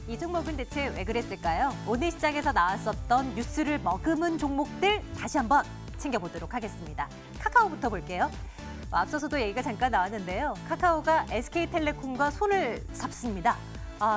이 종목은 대체 왜 그랬을까요? 오늘 시장에서 나왔었던 뉴스를 머금은 종목들 다시 한번 챙겨보도록 하겠습니다. 카카오부터 볼게요. 앞서서도 얘기가 잠깐 나왔는데요. 카카오가 SK텔레콤과 손을 잡습니다.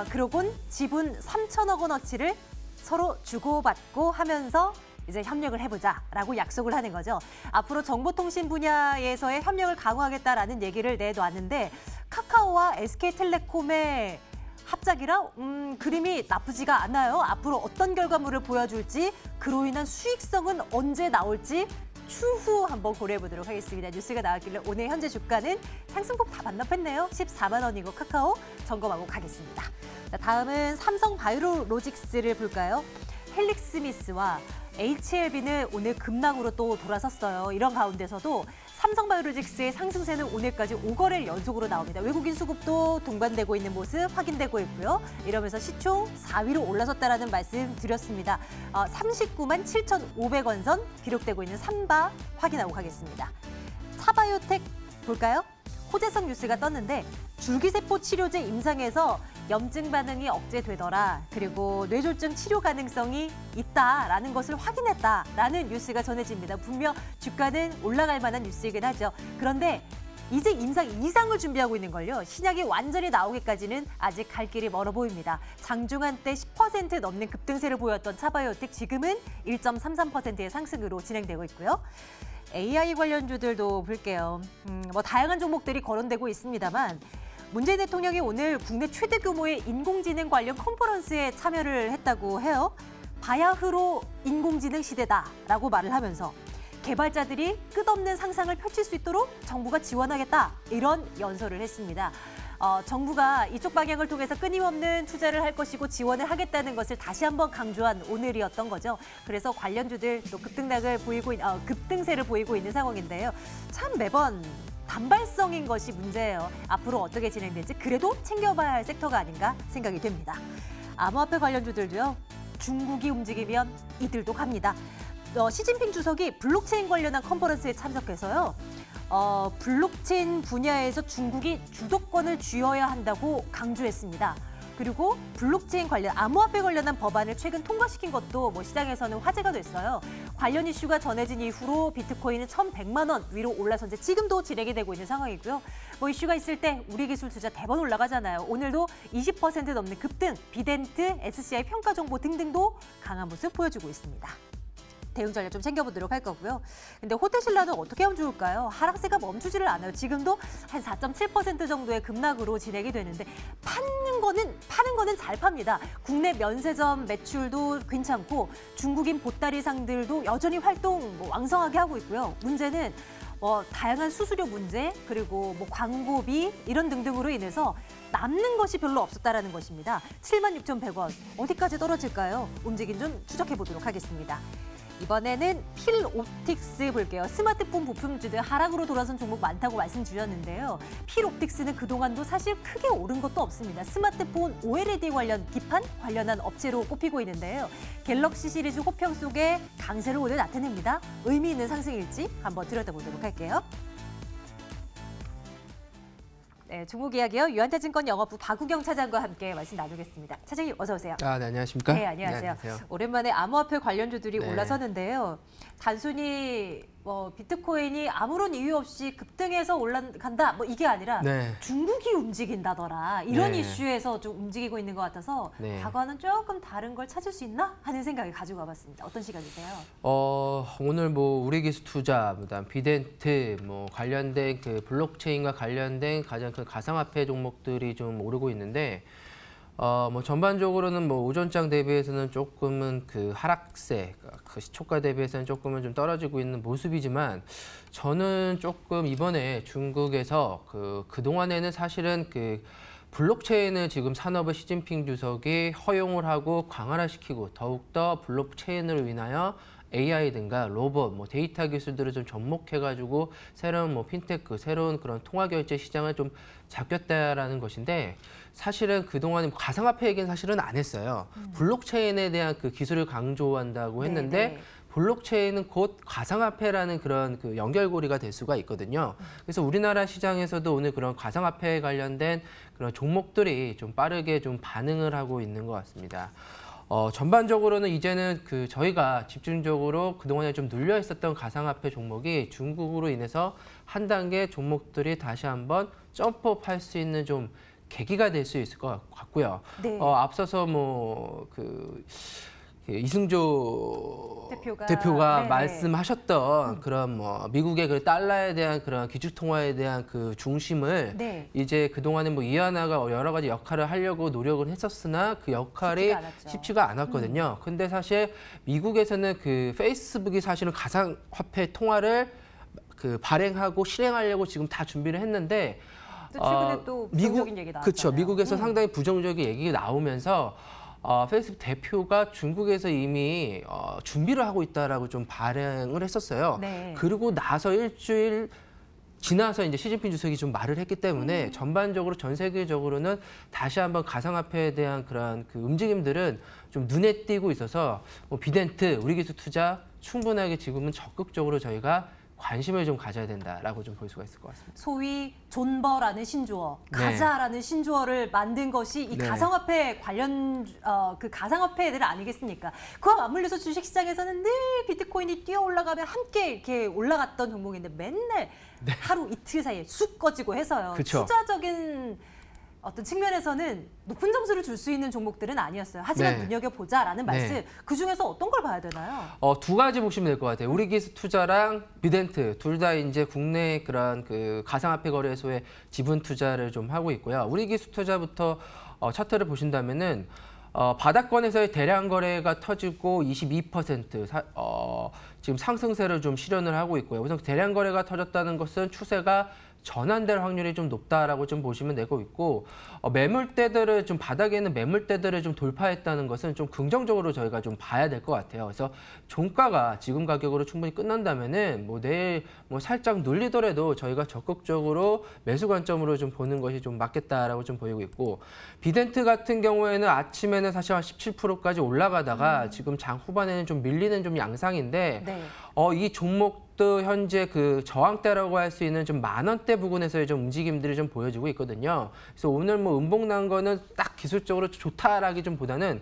그러곤 지분 3천억 원어치를 서로 주고받고 하면서 이제 협력을 해보자라고 약속을 하는 거죠. 앞으로 정보통신 분야에서의 협력을 강화하겠다라는 얘기를 내놓았는데 카카오와 SK텔레콤의 합작이라 그림이 나쁘지가 않아요. 앞으로 어떤 결과물을 보여줄지, 그로 인한 수익성은 언제 나올지 추후 한번 고려해보도록 하겠습니다. 뉴스가 나왔길래 오늘 현재 주가는 상승폭 다 반납했네요. 14만 원이고 카카오 점검하고 가겠습니다. 자, 다음은 삼성바이오로직스를 볼까요? 헬릭스미스와 HLB는 오늘 급락으로 또 돌아섰어요. 이런 가운데서도 삼성바이오로직스의 상승세는 오늘까지 5거래일 연속으로 나옵니다. 외국인 수급도 동반되고 있는 모습 확인되고 있고요. 이러면서 시총 4위로 올라섰다라는 말씀 드렸습니다. 39만 7,500원 선 기록되고 있는 삼바 확인하고 가겠습니다. 차바이오텍 볼까요? 호재성 뉴스가 떴는데 줄기세포 치료제 임상에서 염증 반응이 억제되더라. 그리고 뇌졸중 치료 가능성이 있다라는 것을 확인했다라는 뉴스가 전해집니다. 분명 주가는 올라갈 만한 뉴스이긴 하죠. 그런데 이제 임상 2상을 준비하고 있는 걸요. 신약이 완전히 나오기까지는 아직 갈 길이 멀어 보입니다. 장중한 때 10% 넘는 급등세를 보였던 차바이오텍 지금은 1.33%의 상승으로 진행되고 있고요. AI 관련주들도 볼게요. 다양한 종목들이 거론되고 있습니다만 문재인 대통령이 오늘 국내 최대 규모의 인공지능 관련 컨퍼런스에 참여를 했다고 해요. 바야흐로 인공지능 시대다라고 말을 하면서 개발자들이 끝없는 상상을 펼칠 수 있도록 정부가 지원하겠다 이런 연설을 했습니다. 정부가 이쪽 방향을 통해서 끊임없는 투자를 할 것이고 지원을 하겠다는 것을 다시 한번 강조한 오늘이었던 거죠. 그래서 관련주들 또 급등세를 보이고 있는 상황인데요. 참 매번 단발성인 것이 문제예요. 앞으로 어떻게 진행될지 그래도 챙겨봐야 할 섹터가 아닌가 생각이 됩니다. 암호화폐 관련주들도요. 중국이 움직이면 이들도 갑니다. 시진핑 주석이 블록체인 관련한 컨퍼런스에 참석해서요. 블록체인 분야에서 중국이 주도권을 쥐어야 한다고 강조했습니다. 그리고 블록체인 관련, 암호화폐 관련한 법안을 최근 통과시킨 것도 시장에서는 화제가 됐어요. 관련 이슈가 전해진 이후로 비트코인은 1,100만 원 위로 올라서 이제 지금도 진행이 되고 있는 상황이고요. 이슈가 있을 때 우리 기술 투자 대번 올라가잖아요. 오늘도 20% 넘는 급등, 비덴트, SCI 평가 정보 등등도 강한 모습 보여주고 있습니다. 대응 전략 좀 챙겨보도록 할 거고요. 근데 호텔신라는 어떻게 하면 좋을까요? 하락세가 멈추지를 않아요. 지금도 한 4.7% 정도의 급락으로 진행이 되는데 파는 거는 잘 팝니다. 국내 면세점 매출도 괜찮고 중국인 보따리상들도 여전히 활동 왕성하게 하고 있고요. 문제는 다양한 수수료 문제 그리고 광고비 이런 등등으로 인해서 남는 것이 별로 없었다라는 것입니다. 76,100원 어디까지 떨어질까요? 움직임 좀 추적해 보도록 하겠습니다. 이번에는 필옵틱스 볼게요. 스마트폰 부품주들 하락으로 돌아선 종목 많다고 말씀드렸는데요. 필옵틱스는 그동안도 사실 크게 오른 것도 없습니다. 스마트폰 OLED 기판 관련한 업체로 꼽히고 있는데요. 갤럭시 시리즈 호평 속에 강세를 오늘 나타냅니다. 의미 있는 상승일지 한번 들여다보도록 할게요. 네, 종목 이야기요. 유한타증권 영업부 박우경 차장과 함께 말씀 나누겠습니다. 차장님 어서 오세요. 네, 안녕하십니까? 네, 안녕하세요. 오랜만에 암호화폐 관련주들이 올라서는데요. 단순히 비트코인이 아무런 이유 없이 급등해서 올라간다 이게 아니라 중국이 움직인다더라 이런 이슈에서 좀 움직이고 있는 것 같아서 과거와는 조금 다른 걸 찾을 수 있나 하는 생각을 가지고 와봤습니다. 어떤 시각이세요? 오늘 우리 기술 투자, 비덴트 관련된 블록체인과 관련된 가장 큰 가상화폐 종목들이 좀 오르고 있는데 전반적으로는 오전장 대비해서는 조금은 하락세, 시초가 대비해서는 조금은 좀 떨어지고 있는 모습이지만 저는 조금 이번에 중국에서 그동안에는 사실은 블록체인을 지금 산업을 시진핑 주석이 허용을 하고 강화시키고 더욱더 블록체인으로 인하여 AI 등과 로봇, 데이터 기술들을 좀 접목해가지고 새로운 핀테크, 새로운 그런 통화결제 시장을 좀 잡겠다라는 것인데 사실은 그동안 가상화폐 얘기는 사실은 안 했어요. 블록체인에 대한 기술을 강조한다고 했는데 블록체인은 곧 가상화폐라는 그런 그 연결고리가 될 수가 있거든요. 그래서 우리나라 시장에서도 오늘 그런 가상화폐에 관련된 그런 종목들이 좀 빠르게 좀 반응을 하고 있는 것 같습니다. 전반적으로는 이제는 그 저희가 집중적으로 그동안에 좀 눌려 있었던 가상화폐 종목이 중국으로 인해서 한 단계 종목들이 다시 한번 점프업 할 수 있는 좀 계기가 될 수 있을 것 같고요. 네. 앞서서 이승조 대표가 네네. 말씀하셨던 그런 뭐 미국의 그 달러에 대한 그런 기축 통화에 대한 그 중심을 네. 이제 그동안에 뭐 이하나가 여러 가지 역할을 하려고 노력을 했었으나 그 역할이 쉽지가 않았거든요. 근데 사실 미국에서는 그 페이스북이 사실은 가상화폐 통화를 그 발행하고 실행하려고 지금 다 준비를 했는데 최근에 또 부정적인 얘기 나왔잖아요. 그렇죠. 미국에서 상당히 부정적인 얘기가 나오면서 페이스북 대표가 중국에서 이미 준비를 하고 있다라고 좀 발행을 했었어요. 네. 그리고 나서 일주일 지나서 이제 시진핑 주석이 좀 말을 했기 때문에 전반적으로 전 세계적으로는 다시 한번 가상화폐에 대한 그런 그 움직임들은 좀 눈에 띄고 있어서 뭐 비덴트, 우리기술투자 충분하게 지금은 적극적으로 저희가 관심을 좀 가져야 된다라고 좀 볼 수가 있을 것 같습니다. 소위 존버라는 신조어, 네. 가자라는 신조어를 만든 것이 이 네. 가상화폐 관련 그 가상화폐들 아니겠습니까? 그와 맞물려서 주식시장에서는 늘 비트코인이 뛰어 올라가면 함께 이렇게 올라갔던 종목인데 맨날 하루 이틀 사이에 쑥 꺼지고 해서요. 그쵸. 투자적인 어떤 측면에서는 높은 점수를 줄 수 있는 종목들은 아니었어요. 하지만 네. 눈여겨보자라는 말씀, 네. 그중에서 어떤 걸 봐야 되나요? 두 가지 보시면 될 것 같아요. 우리기술투자랑 비덴트 둘 다 이제 국내 그런 그 가상화폐 거래소에 지분 투자를 좀 하고 있고요. 우리기술투자부터 차트를 보신다면은 바닥권에서의 대량 거래가 터지고 22% 지금 상승세를 좀 실현을 하고 있고요. 우선 대량 거래가 터졌다는 것은 추세가 전환될 확률이 좀 높다라고 좀 보시면 되고 있고 매물대들을 좀 바닥에 있는 매물대들을 좀 돌파했다는 것은 좀 긍정적으로 저희가 좀 봐야 될 것 같아요. 그래서 종가가 지금 가격으로 충분히 끝난다면은 뭐 내일 뭐 살짝 눌리더라도 저희가 적극적으로 매수 관점으로 좀 보는 것이 좀 맞겠다라고 좀 보이고 있고 비덴트 같은 경우에는 아침에는 사실 한 17%까지 올라가다가 지금 장 후반에는 좀 밀리는 좀 양상인데 네. 이 종목도 현재 그 저항대라고 할 수 있는 좀 10,000원대 부근에서의 좀 움직임들이 좀 보여지고 있거든요. 그래서 오늘 뭐 음봉 난 거는 딱 기술적으로 좋다라기 좀 보다는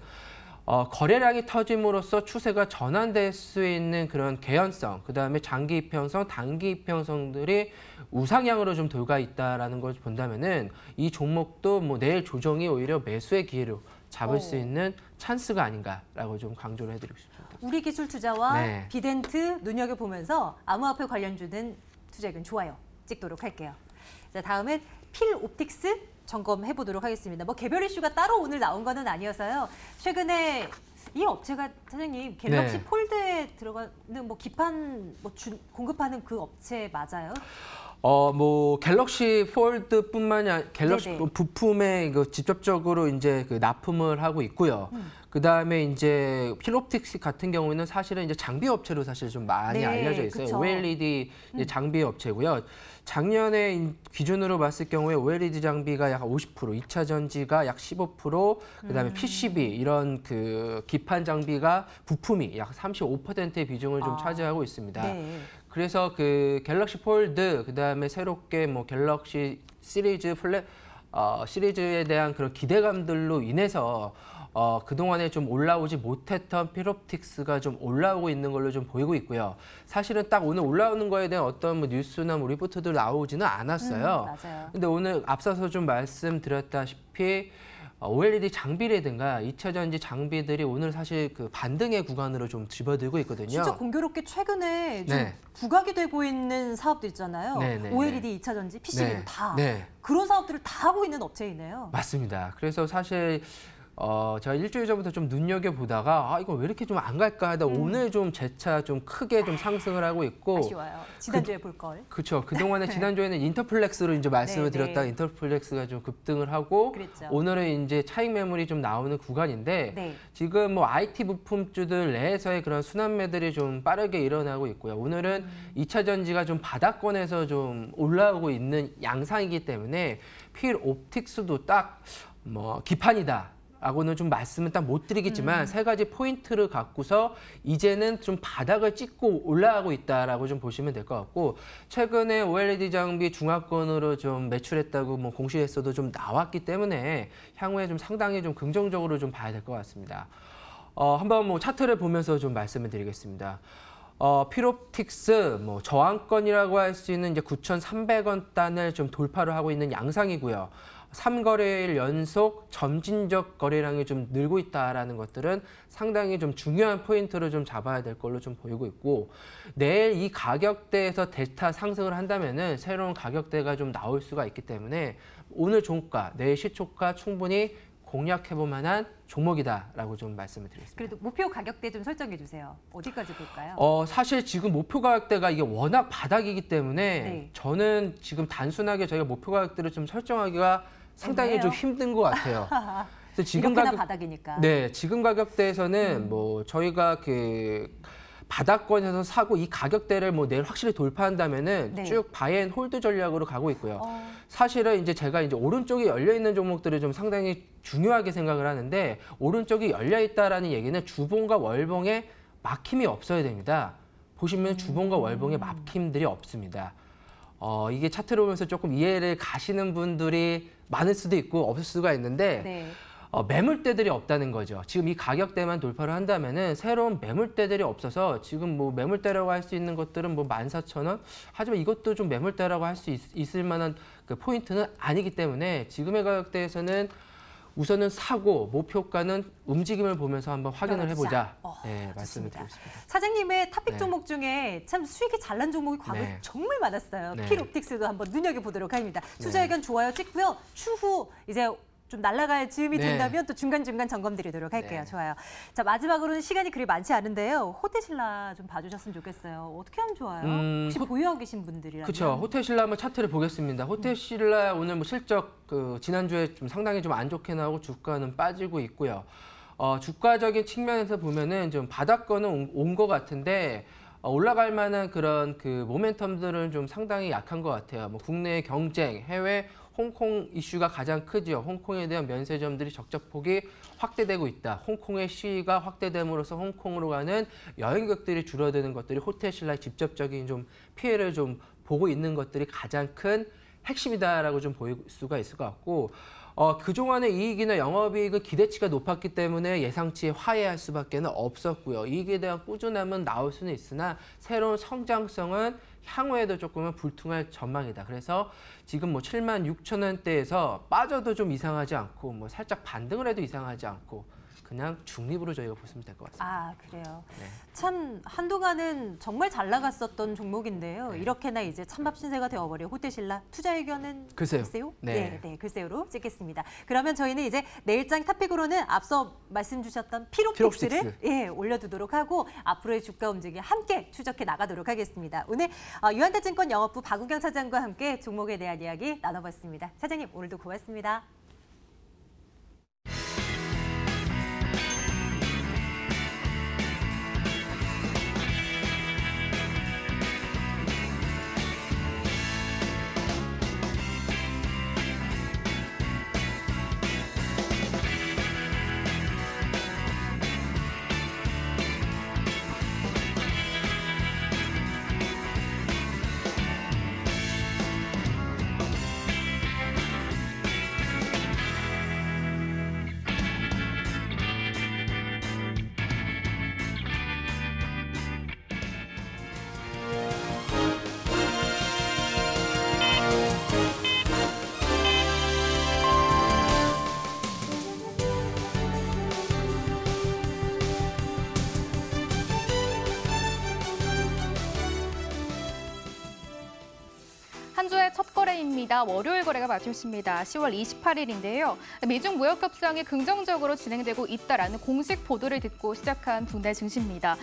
거래량이 터짐으로써 추세가 전환될 수 있는 그런 개연성, 그다음에 장기 이평성, 단기 이평성들이 우상향으로 좀 돌가 있다라는 걸 본다면은 이 종목도 뭐 내일 조정이 오히려 매수의 기회로 잡을 수 있는 찬스가 아닌가라고 좀 강조를 해드리고 싶습니다. 우리기술투자와 네. 비덴트 눈여겨보면서 암호화폐 관련주는 투자액은 좋아요 찍도록 할게요. 자, 다음은 필옵틱스 점검해 보도록 하겠습니다. 뭐 개별 이슈가 따로 오늘 나온 거는 아니어서요. 최근에 이 업체가 사장님 갤럭시 네. 폴드에 들어가는 뭐 기판 공급하는 그 업체 맞아요? 뭐 갤럭시 폴드뿐만이 아니라 갤럭시 네네. 부품에 이거 직접적으로 이제 그 납품을 하고 있고요. 그다음에 이제 필옵틱스 같은 경우에는 사실은 이제 장비 업체로 사실 좀 많이 네, 알려져 있어요. 그쵸. OLED 이제 장비 업체고요. 작년에 기준으로 봤을 경우에 OLED 장비가 약 50%, 2차 전지가 약 15%, 그다음에 PCB 이런 그 기판 장비가 부품이 약 35%의 비중을 좀 차지하고 있습니다. 네. 그래서 그 갤럭시 폴드 그다음에 새롭게 뭐 갤럭시 시리즈 시리즈에 대한 그런 기대감들로 인해서 그동안에 좀 올라오지 못했던 필옵틱스가 좀 올라오고 있는 걸로 좀 보이고 있고요. 사실은 딱 오늘 올라오는 거에 대한 어떤 뭐 뉴스나 뭐 리포트들 나오지는 않았어요. 맞아요. 근데 오늘 앞서서 좀 말씀드렸다시피 OLED 장비라든가 2차 전지 장비들이 오늘 사실 그 반등의 구간으로 좀 집어들고 있거든요. 진짜 공교롭게 최근에 좀 네. 부각이 되고 있는 사업들 있잖아요. 네네네. OLED 2차 전지, PCB 네. 다 네. 그런 사업들을 다 하고 있는 업체이네요. 맞습니다. 그래서 사실 제가 일주일 전부터 좀 눈여겨보다가 이거 왜 이렇게 좀 안 갈까 하다 오늘 좀 재차 좀 크게 좀 상승을 하고 있고 아쉬워요. 지난주에 볼 걸. 그렇죠. 그동안에 지난주에는 인터플렉스로 이제 말씀을 네, 드렸다가 네. 인터플렉스가 좀 급등을 하고 그랬죠. 오늘은 이제 차익 매물이 좀 나오는 구간인데 네. 지금 뭐 IT 부품주들 내에서의 그런 순환매들이 좀 빠르게 일어나고 있고요. 오늘은 2차 전지가 좀 바닥권에서 좀 올라오고 있는 양상이기 때문에 필 옵틱스도 딱 뭐 기판이다. 라고는 좀 말씀은 딱 못 드리겠지만 세 가지 포인트를 갖고서 이제는 좀 바닥을 찍고 올라가고 있다라고 좀 보시면 될 것 같고 최근에 OLED 장비 중화권으로 좀 매출했다고 뭐 공시에서도 좀 나왔기 때문에 향후에 좀 상당히 좀 긍정적으로 좀 봐야 될 것 같습니다. 한번 뭐 차트를 보면서 좀 말씀을 드리겠습니다. 필옵틱스 뭐 저항권이라고 할 수 있는 이제 9,300원 단을 좀 돌파를 하고 있는 양상이고요. 3거래일 연속 점진적 거래량이 좀 늘고 있다라는 것들은 상당히 좀 중요한 포인트를 좀 잡아야 될 걸로 좀 보이고 있고 내일 이 가격대에서 델타 상승을 한다면은 새로운 가격대가 좀 나올 수가 있기 때문에 오늘 종가, 내일 시초가 충분히 공략해볼 만한 종목이다라고 좀 말씀을 드리겠습니다. 그래도 목표 가격대 좀 설정해 주세요. 어디까지 볼까요? 사실 지금 목표 가격대가 이게 워낙 바닥이기 때문에 네. 저는 지금 단순하게 저희가 목표 가격대를 좀 설정하기가 상당히 좀 힘든 것 같아요. 그래서 지금 이렇게나 바닥이니까. 네, 지금 가격대에서는 뭐 저희가 그 바닥권에서 사고 이 가격대를 뭐 내일 확실히 돌파한다면은 네. 쭉 바이앤홀드 전략으로 가고 있고요. 사실은 이제 제가 이제 오른쪽에 열려 있는 종목들을 좀 상당히 중요하게 생각을 하는데 오른쪽이 열려 있다라는 얘기는 주봉과 월봉에 막힘이 없어야 됩니다. 보시면 주봉과 월봉에 막힘들이 없습니다. 이게 차트를 보면서 조금 이해를 가시는 분들이 많을 수도 있고 없을 수가 있는데 네. 매물대들이 없다는 거죠. 지금 이 가격대만 돌파를 한다면은 새로운 매물대들이 없어서 지금 뭐 매물대라고 할 수 있는 것들은 뭐 14,000원. 하지만 이것도 좀 매물대라고 할 수 있을 만한 그 포인트는 아니기 때문에 지금의 가격대에서는 우선은 사고 목표가는 움직임을 보면서 한번 확인을 해보자. 네, 말씀을 드리겠습니다. 사장님의 탑픽 네. 종목 중에 참 수익이 잘 난 종목이 과거에 네. 정말 많았어요. 네. 필옵틱스도 한번 눈여겨보도록 합니다. 투자 의견 좋아요 찍고요. 추후 이제 좀 날아갈 즈음이 네. 된다면 또 중간중간 점검 드리도록 할게요. 네. 좋아요. 자, 마지막으로는 시간이 그리 많지 않은데요. 호텔신라 좀 봐주셨으면 좋겠어요. 어떻게 하면 좋아요? 혹시 보유하고 계신 분들이라면. 그렇죠. 호텔신라 한번 차트를 보겠습니다. 호텔신라 오늘 뭐 실적 그 지난주에 좀 상당히 좀 안 좋게 나오고 주가는 빠지고 있고요. 주가적인 측면에서 보면은 좀 바닥권은 온 것 같은데 올라갈 만한 그런 그 모멘텀들은 좀 상당히 약한 것 같아요. 뭐 국내 경쟁, 해외 홍콩 이슈가 가장 크죠. 홍콩에 대한 면세점들이 적적폭이 확대되고 있다. 홍콩의 시위가 확대됨으로써 홍콩으로 가는 여행객들이 줄어드는 것들이 호텔신라의 직접적인 좀 피해를 좀 보고 있는 것들이 가장 큰 핵심이다라고 좀 보일 수가 있을 것 같고 그동안의 이익이나 영업이익은 기대치가 높았기 때문에 예상치에 화해할 수밖에 없었고요. 이익에 대한 꾸준함은 나올 수는 있으나 새로운 성장성은 향후에도 조금은 불투할 전망이다. 그래서 지금 뭐 76,000원대에서 빠져도 좀 이상하지 않고 뭐 살짝 반등을 해도 이상하지 않고 그냥 중립으로 저희가 보시면 될 것 같습니다. 아, 그래요. 네. 참 한동안은 정말 잘 나갔었던 종목인데요. 이렇게나 이제 찬밥 신세가 되어버린 호텔신라 투자 의견은 글쎄요. 네. 네, 글쎄요로 찍겠습니다. 그러면 저희는 이제 내일장 탑픽으로는 앞서 말씀 주셨던 필옵틱스를 예, 올려두도록 하고 앞으로의 주가 움직임 함께 추적해 나가도록 하겠습니다. 오늘 유한타증권 영업부 박우경 차장과 함께 종목에 대한 이야기 나눠봤습니다. 차장님 오늘도 고맙습니다. 한 주의 첫 거래입니다. 월요일 거래가 마쳤습니다. 10월 28일인데요. 미중 무역 협상이 긍정적으로 진행되고 있다라는 공식 보도를 듣고 시작한 국내 증시입니다.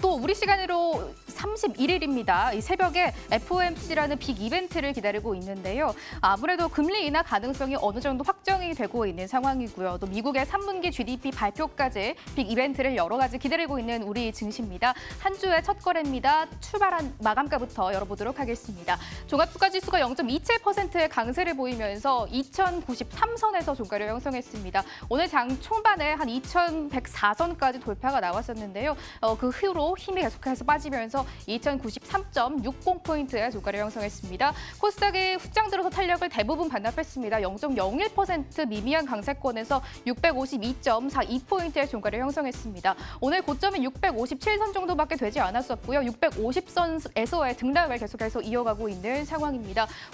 또 우리 시간으로 31일입니다. 이 새벽에 FOMC라는 빅 이벤트를 기다리고 있는데요. 아무래도 금리 인하 가능성이 어느 정도 확정이 되고 있는 상황이고요. 또 미국의 3분기 GDP 발표까지 빅 이벤트를 여러 가지 기다리고 있는 우리 증시입니다. 한 주의 첫 거래입니다. 출발한 마감가부터 열어보도록 하겠습니다. 종합주가 지수가 0.27%의 강세를 보이면서 2093선에서 종가를 형성했습니다. 오늘 장 초반에 한 2104선까지 돌파가 나왔었는데요. 그 후로 힘이 계속해서 빠지면서 2093.60포인트의 종가를 형성했습니다. 코스닥이 후장 들어서 탄력을 대부분 반납했습니다. 0.01% 미미한 강세권에서 652.42포인트의 종가를 형성했습니다. 오늘 고점은 657선 정도밖에 되지 않았었고요. 650선에서의 등락을 계속해서 이어가고 있는 상황입니다.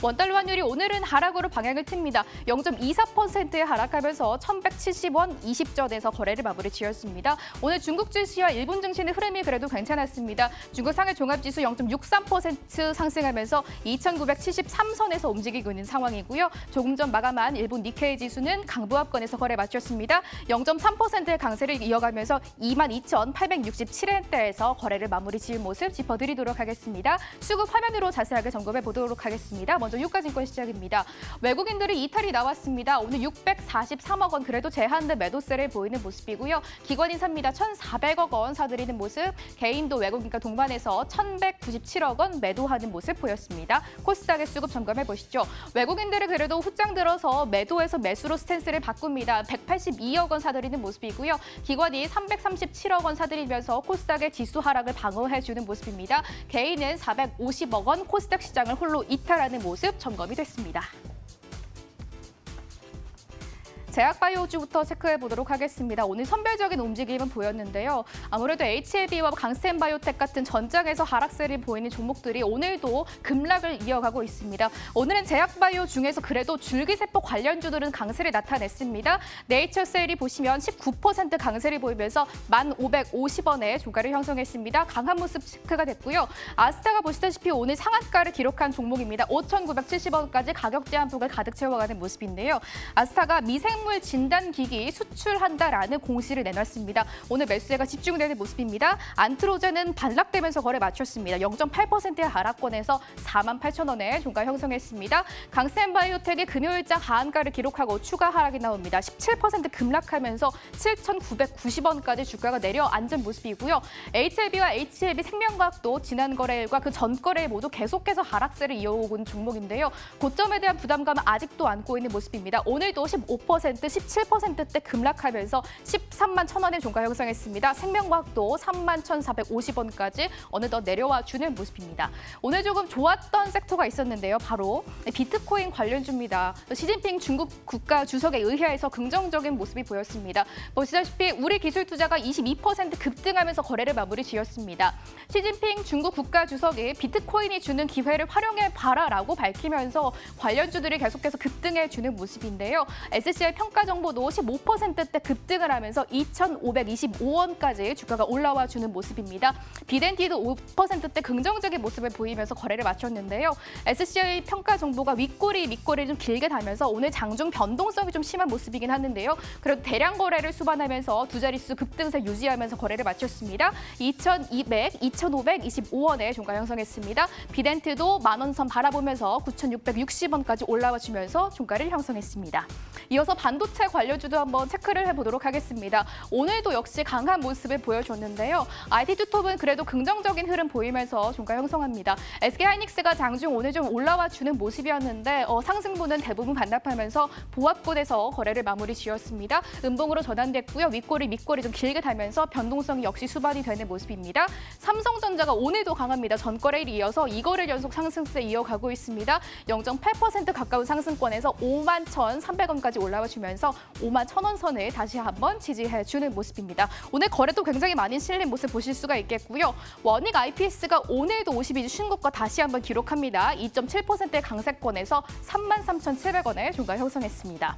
원달러 환율이 오늘은 하락으로 방향을 틉니다. 0.24%에 하락하면서 1170원 20전에서 거래를 마무리 지었습니다. 오늘 중국 증시와 일본 증시는 흐름이 그래도 괜찮았습니다. 중국 상해 종합지수 0.63% 상승하면서 2973선에서 움직이고 있는 상황이고요. 조금 전 마감한 일본 니케이 지수는 강보합권에서 거래 마쳤습니다. 0.3%의 강세를 이어가면서 22,867엔대에서 거래를 마무리 지은 모습 짚어드리도록 하겠습니다. 수급 화면으로 자세하게 점검해 보도록 하겠습니다. 먼저 유가증권 시작입니다. 외국인들이 이탈이 나왔습니다. 오늘 643억 원 그래도 제한된 매도세를 보이는 모습이고요. 기관인 삽니다. 1,400억 원 사들이는 모습, 개인도 외국인과 동반해서 1,197억 원 매도하는 모습 보였습니다. 코스닥의 수급 점검해 보시죠. 외국인들은 그래도 후장 들어서 매도에서 매수로 스탠스를 바꿉니다. 182억 원 사들이는 모습이고요. 기관이 337억 원 사들이면서 코스닥의 지수 하락을 방어해주는 모습입니다. 개인은 450억 원 코스닥 시장을 홀로 이탈하는 모습 점검이 됐습니다. 제약바이오주부터 체크해 보도록 하겠습니다. 오늘 선별적인 움직임은 보였는데요. 아무래도 HLB와 강센바이오텍 같은 전장에서 하락세를 보이는 종목들이 오늘도 급락을 이어가고 있습니다. 오늘은 제약바이오 중에서 그래도 줄기세포 관련주들은 강세를 나타냈습니다. 네이처셀이 보시면 19% 강세를 보이면서 1,550원에 종가를 형성했습니다. 강한 모습 체크가 됐고요. 아스타가 보시다시피 오늘 상한가를 기록한 종목입니다. 5,970원까지 가격 제한폭을 가득 채워가는 모습인데요. 아스타가 미생물 진단기기 수출한다라는 공시를 내놨습니다. 오늘 매수세가 집중되는 모습입니다. 안트로젠은 반락되면서 거래 마쳤습니다. 0.8%의 하락권에서 48,000원에 종가 형성했습니다. 강센바이오텍이 금요일장 하한가를 기록하고 추가 하락이 나옵니다. 17% 급락하면서 7,990원까지 주가가 내려앉은 모습이고요. HLB와 HLB 생명과학도 지난 거래일과 그 전 거래일 모두 계속해서 하락세를 이어오고 종목인데요. 고점에 대한 부담감은 아직도 안고 있는 모습입니다. 오늘도 15%, 17%대 급락하면서 13만 1,000원의 종가 형성했습니다. 생명과학도 31,450원까지 어느덧 내려와 주는 모습입니다. 오늘 조금 좋았던 섹터가 있었는데요. 바로 비트코인 관련주입니다. 시진핑 중국 국가 주석에 의해서 긍정적인 모습이 보였습니다. 보시다시피 우리 기술 투자가 22% 급등하면서 거래를 마무리 지었습니다. 시진핑 중국 국가 주석이 비트코인이 주는 기회를 활용해 봐라라고 밝히면서 관련주들이 계속해서 급등해 주는 모습인데요. SCI 평가 정보도 15%대 급등을 하면서 2,525원까지 주가가 올라와 주는 모습입니다. 비덴티도 5%대 긍정적인 모습을 보이면서 거래를 마쳤는데요. SCI 평가 정보가 윗꼬리 좀 길게 달면서 오늘 장중 변동성이 좀 심한 모습이긴 하는데요. 그래도 대량 거래를 수반하면서 두 자릿수 급등세 유지하면서 거래를 마쳤습니다. 2,200, 2,525원에 종가 형성했습니다. 비덴트도 만원 선 바라보면서 9,660원까지 올라와 주면서 종가를 형성했습니다. 이어서 반도체 관련주도 한번 체크를 해보도록 하겠습니다. 오늘도 역시 강한 모습을 보여줬는데요. IT투톱은 그래도 긍정적인 흐름 보이면서 종가 형성합니다. SK하이닉스가 장중 오늘 좀 올라와 주는 모습이었는데 상승분은 대부분 반납하면서 보합권에서 거래를 마무리 지었습니다. 음봉으로 전환됐고요. 밑꼬리 좀 길게 달면서 변동성이 역시 수반이 되는 모습입니다. 삼성전자가 오늘도 강합니다. 전거래일 이어서 2거래일 연속 상승세 이어가고 있습니다. 0.8% 가까운 상승권에서 51,300원까지 올라와 주면서 51,000원 선을 다시 한번 지지해주는 모습입니다. 오늘 거래도 굉장히 많이 실린 모습 보실 수가 있겠고요. 원익 IPS가 오늘도 52주 신고가 다시 한번 기록합니다. 2.7%의 강세권에서 33,700원에 종가 형성했습니다.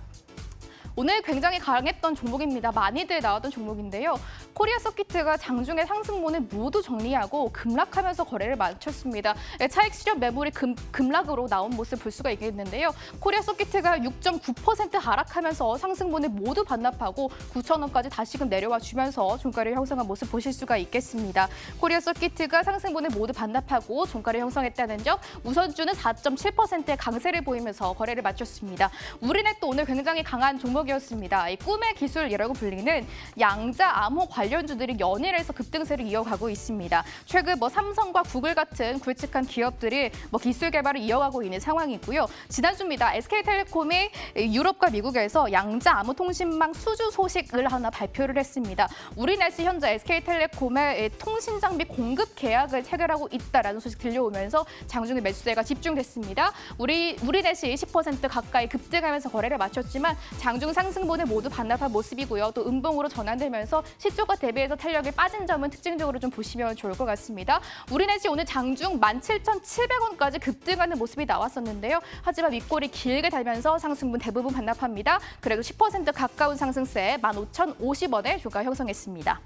오늘 굉장히 강했던 종목입니다. 많이들 나왔던 종목인데요. 코리아 서킷가 장중에 상승분을 모두 정리하고 급락하면서 거래를 마쳤습니다. 차익 실현 매물이 급락으로 나온 모습 볼 수가 있겠는데요. 코리아 서킷가 6.9% 하락하면서 상승분을 모두 반납하고 9,000원까지 다시금 내려와 주면서 종가를 형성한 모습 보실 수가 있겠습니다. 코리아 서킷가 상승분을 모두 반납하고 종가를 형성했다는 점, 우선주는 4.7%의 강세를 보이면서 거래를 마쳤습니다. 우리넷도 오늘 굉장히 강한 종목 종목이었습니다. 이 꿈의 기술이라고 불리는 양자 암호 관련주들이 연일해서 급등세를 이어가고 있습니다. 최근 삼성과 구글 같은 굵직한 기업들이 기술 개발을 이어가고 있는 상황이고요. 지난주입니다. SK텔레콤이 유럽과 미국에서 양자 암호 통신망 수주 소식을 하나 발표를 했습니다. 우리넷이 현재 SK텔레콤의 통신 장비 공급 계약을 체결하고 있다라는 소식 들려오면서 장중에 매수세가 집중됐습니다. 우리넷이 10% 가까이 급등하면서 거래를 마쳤지만 장중 상승분을 모두 반납한 모습이고요. 또 음봉으로 전환되면서 시초가 대비해서 탄력이 빠진 점은 특징적으로 좀 보시면 좋을 것 같습니다. 우리넷이 오늘 장중 17,700원까지 급등하는 모습이 나왔었는데요. 하지만 윗골이 길게 달면서 상승분 대부분 반납합니다. 그래도 10% 가까운 상승세 15,050원에 주가 형성했습니다.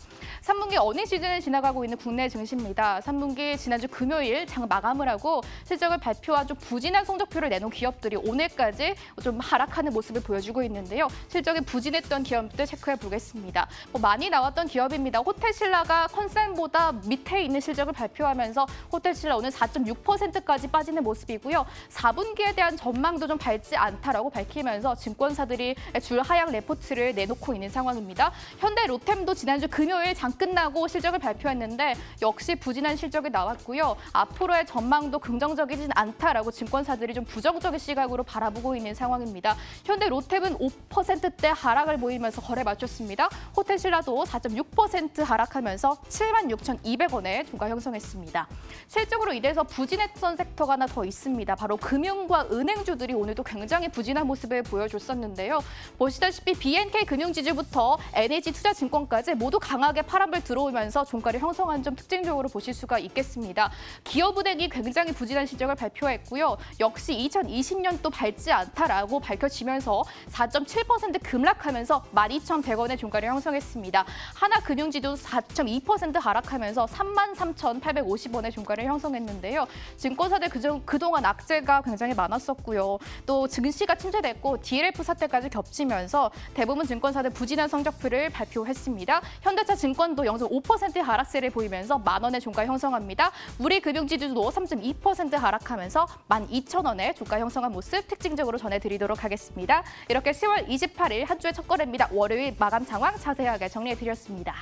3분기 어닝 시즌을 지나가고 있는 국내 증시입니다. 3분기 지난주 금요일 장 마감을 하고 실적을 발표한 좀 부진한 성적표를 내놓은 기업들이 오늘까지 좀 하락하는 모습을 보여주고 있는데요. 실적이 부진했던 기업들 체크해 보겠습니다. 많이 나왔던 기업입니다. 호텔신라가 컨센보다 밑에 있는 실적을 발표하면서 호텔신라 오늘 4.6%까지 빠지는 모습이고요. 4분기에 대한 전망도 좀 밝지 않다라고 밝히면서 증권사들이 줄 하향 레포트를 내놓고 있는 상황입니다. 현대 로템도 지난주 금요일 장 끝나고 실적을 발표했는데 역시 부진한 실적이 나왔고요. 앞으로의 전망도 긍정적이진 않다라고 증권사들이 좀 부정적인 시각으로 바라보고 있는 상황입니다. 현대 로템은 5%대 하락을 보이면서 거래 마쳤습니다. 호텔신라도 4.6% 하락하면서 76,200원에 주가 형성했습니다. 실적으로 인해서 부진했던 섹터가 하나 더 있습니다. 바로 금융과 은행주들이 오늘도 굉장히 부진한 모습을 보여줬었는데요. 보시다시피 BNK 금융지주부터 NH투자증권까지 모두 강하게 파란불 들어오면서 종가를 형성한 점 특징적으로 보실 수가 있겠습니다. 기업은행이 굉장히 부진한 실적을 발표했고요. 역시 2020년도 밝지 않다라고 밝혀지면서 4.7% 급락하면서 12,100원의 종가를 형성했습니다. 하나금융지도 4.2% 하락하면서 33,850원의 종가를 형성했는데요. 증권사들 그동안 악재가 굉장히 많았었고요. 또 증시가 침체됐고 DLF 사태까지 겹치면서 대부분 증권사들 부진한 성적표를 발표했습니다. 현대차 증권도 0.5% 하락세를 보이면서 만원의 종가 형성합니다. 우리금융지주도 3.2% 하락하면서 12,000원의 주가 형성한 모습 특징적으로 전해드리도록 하겠습니다. 이렇게 10월 28일 한 주의 첫 거래입니다. 월요일 마감 상황 자세하게 정리해드렸습니다.